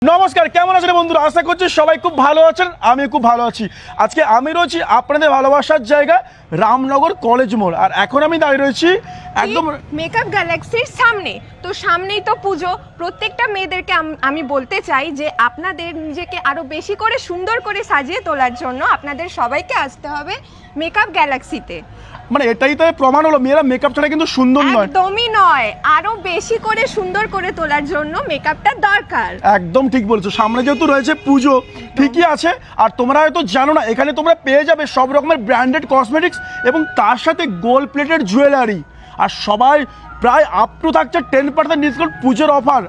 নমস্কার, কেমন আছেন বন্ধুরা? আশা করছি সবাই খুব ভালো আছেন। আমি খুব ভালো আছি। আজকে আমি রয়েছি আপনাদের ভালোবাসার জায়গা রামনগর কলেজ মোড়, আর এখন আমি দাঁড়িয়ে রয়েছি একদম মেকআপ গ্যালাক্সির সামনে। তো সামনেই তো পুজো। প্রত্যেকটা মেয়েদেরকে আমি বলতে চাই যে আপনাদের নিজেকে আরো বেশি করে সুন্দর করে সাজিয়ে তোলার জন্য আপনাদের সবাইকে আসতে হবে মেকআপ গ্যালাক্সিতে। মানে এটাই তো প্রমাণ হলো মেয়েরা মেকআপ ছাড়া কিন্তু সুন্দর নয়। একদমই নয়, আরো বেশি করে সুন্দর করে তোলার জন্য মেকআপটা দরকার। একদম ঠিক বলছো। সামনে যেহেতু রয়েছে পুজো, ঠিকই আছে। আর তোমরা হয়তো জানো না, এখানে তোমরা পেয়ে যাবে সব রকমের ব্র্যান্ডেড কসমেটিক্স এবং তার সাথে গোল্ড প্লেটেড জুয়েলারি। আর সবাই প্রায় আপ টু থাকছে 10% ডিসকাউন্ট পুজোর অফার।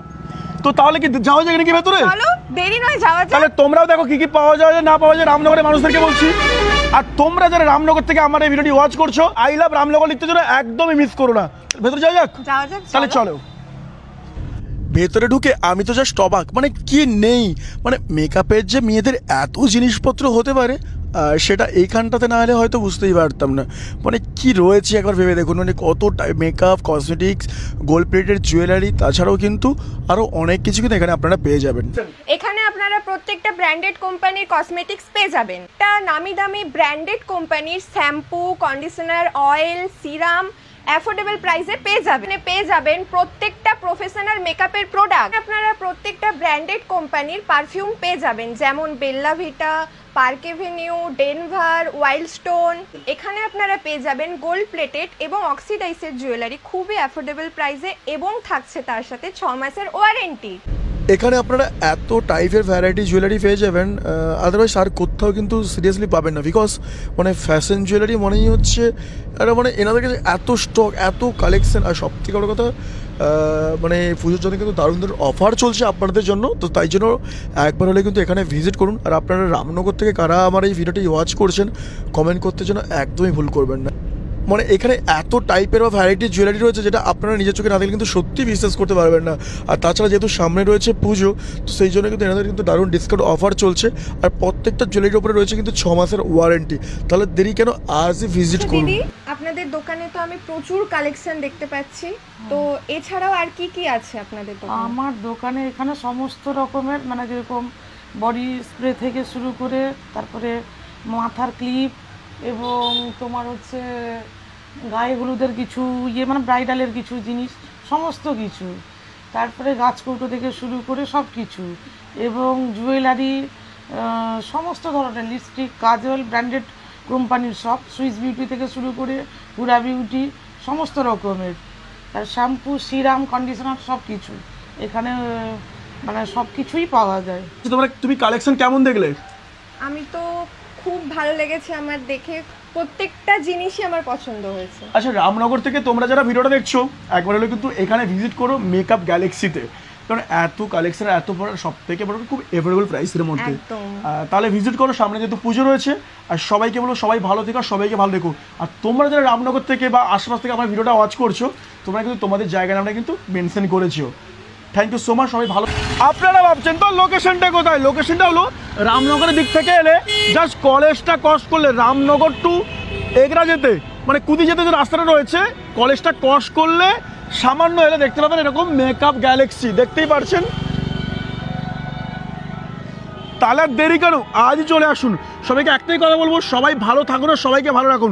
তো তাহলে কি যাওয়া যায় নাকি ভেতরে? চলো, দেরি নয়, যাওয়া যাক। তাহলে তোমরাও দেখো কি কি পাওয়া যায় না পাওয়া যায় রামনগরের মানুষদেরকে বলছি। আর তোমরা যারা রামনগর থেকে আমার এই ভিডিওটি ওয়াচ করছো, আই লাভ রামনগর লিখতে জন্য একদমই মিস করো না। ভেতরে যাওয়া যাক। তাহলে চলো। ভেতরে ঢুকে আমি তো জাস্ট অবাক, মানে কি নেই, মানে মেকআপের যে মেয়েদের এত জিনিসপত্র হতে পারে সেটা এইখানটাতে না হলে হয়তো বুঝতেই পারতাম না। মানে কি রয়েছে একবার ভেবে দেখুন, মানে কত makeup, cosmetics, gold plated jewellery, তাছাড়াও কিন্তু আরও অনেক কিছু কিন্তু এখানে আপনারা পেয়ে যাবেন। এখানে আপনারা প্রত্যেকটা ব্র্যান্ডেড কোম্পানির কসমেটিক্স পেয়ে যাবেন। একটা নামি দামি ব্র্যান্ডেড কোম্পানির shampoo, conditioner, oil, serum affordable প্রাইসে পেয়ে যাবেন প্রত্যেকটা প্রফেশনাল মেকআপের প্রোডাক্ট। আপনারা প্রত্যেকটা ব্র্যান্ডেড কোম্পানির পারফিউম পেয়ে যাবেন, যেমন Bella Vita, Park Avenue, Denver, Wild Stone. এখানে আপনারা পেয়ে যাবেন গোল্ড প্লেটেড এবং অক্সিডাইজের জুয়েলারি খুবই অ্যাফোর্ডেবল প্রাইসে, এবং থাকছে তার সাথে 6 মাসের ওয়ারেন্টি। এখানে আপনারা এত টাইপের ভ্যারাইটি জুয়েলারি পেয়ে যাবেন, আদারওয়াইজ আর কোথাও কিন্তু সিরিয়াসলি পাবেন না। বিকজ মানে ফ্যাশন জুয়েলারি মনেই হচ্ছে একটা, মানে এনাদের কাছে এত স্টক, এত কালেকশন। আর সব থেকে বড় কথা, মানে পুজোর জন্য কিন্তু দারুণ দারুণ অফার চলছে আপনাদের জন্য। তো তাই জন্য একবার হলে কিন্তু এখানে ভিজিট করুন। আর আপনারা রামনগর থেকে কারা আমার এই ভিডিওটি ওয়াচ করছেন, কমেন্ট করতে জন্য একদমই ভুল করবেন না। মানে এখানে এত টাইপের বা ভ্যারাইটির জুয়েলারি রয়েছে যেটা আপনারা নিজের চোখে না দেখলে কিন্তু সত্যি বিশ্বাস করতে পারবেন না। আর তাছাড়া যেহেতু সামনে রয়েছে পুজো, তো সেই জন্য কিন্তু এনাদের কিন্তু দারুণ ডিসকাউন্ট অফার চলছে। আর প্রত্যেকটা জুয়েলারির উপরে রয়েছে কিন্তু 6 মাসের ওয়ারেন্টি। তাহলে দেরি কেন, আজই ভিজিট করুন। আপনাদের দোকানে তো আমি প্রচুর কালেকশন দেখতে পাচ্ছি, তো এছাড়াও আর কি কি আছে আপনাদের দোকানে? আমার দোকানে এখানে সমস্ত রকমের, মানে যেরকম বডি স্প্রে থেকে শুরু করে, তারপরে মাথার ক্লিপ, এবং তোমার হচ্ছে গায়ে হলুদের কিছু মানে ব্রাইডালের কিছু জিনিস, সমস্ত কিছু, তারপরে গাছকৌটো থেকে শুরু করে সব কিছু, এবং জুয়েলারি, সমস্ত ধরনের লিপস্টিক, কাজল, ব্র্যান্ডেড কোম্পানির সব, সুইস বিউটি থেকে শুরু করে হুরা বিউটি, সমস্ত রকমের, আর শ্যাম্পু, সিরাম, কন্ডিশনার, সব কিছু এখানে, মানে সব কিছুই পাওয়া যায়। তুমি কালেকশন কেমন দেখলে? আমি তো খুব ভালো লেগেছে আমার দেখে, প্রত্যেকটা জিনিসই আমার পছন্দ হয়েছে। আচ্ছা, রামনগর থেকে তোমরা যারা ভিডিওটা দেখছো, একবার হলে কিন্তু এখানে ভিজিট করো মেকআপ গ্যালাক্সিতে, কারণ এত কালেকশন, এত বড়, সব থেকে বড় খুব এফোর্ডেবল প্রাইসের মধ্যে। তাহলে ভিজিট করো। সামনে যেহেতু পুজো রয়েছে, আর সবাইকে বলো সবাই ভালো থেকো, সবাইকে ভালো দেখো। আর তোমরা যারা রামনগর থেকে বা আশপাশ থেকে আমার ভিডিওটা ওয়াচ করছো, তোমরা কিন্তু তোমাদের জায়গা নামটা কিন্তু মেনশন করেছো। থ্যাংক ইউ সো মাচ, সবাই ভালো। আপনারা ভাবছেন তো লোকেশনটা কোথায়? লোকেশনটা হলো রামনগরের দিক থেকে এলে জাস্ট কলেজটা ক্রস করলে, রামনগর টু এগরা যেতে, মানে কুদি যেতে যে রাস্তাটা রয়েছে, কলেজটা ক্রস করলে সামান্য এলে দেখতে পাবেন এরকম মেকআপ গ্যালাক্সি, দেখতেই পারছেন। তাহলে আর দেরি কেন, আজই চলে আসুন। সবাইকে একটাই কথা বলবো, সবাই ভালো থাকুন আর সবাইকে ভালো রাখুন।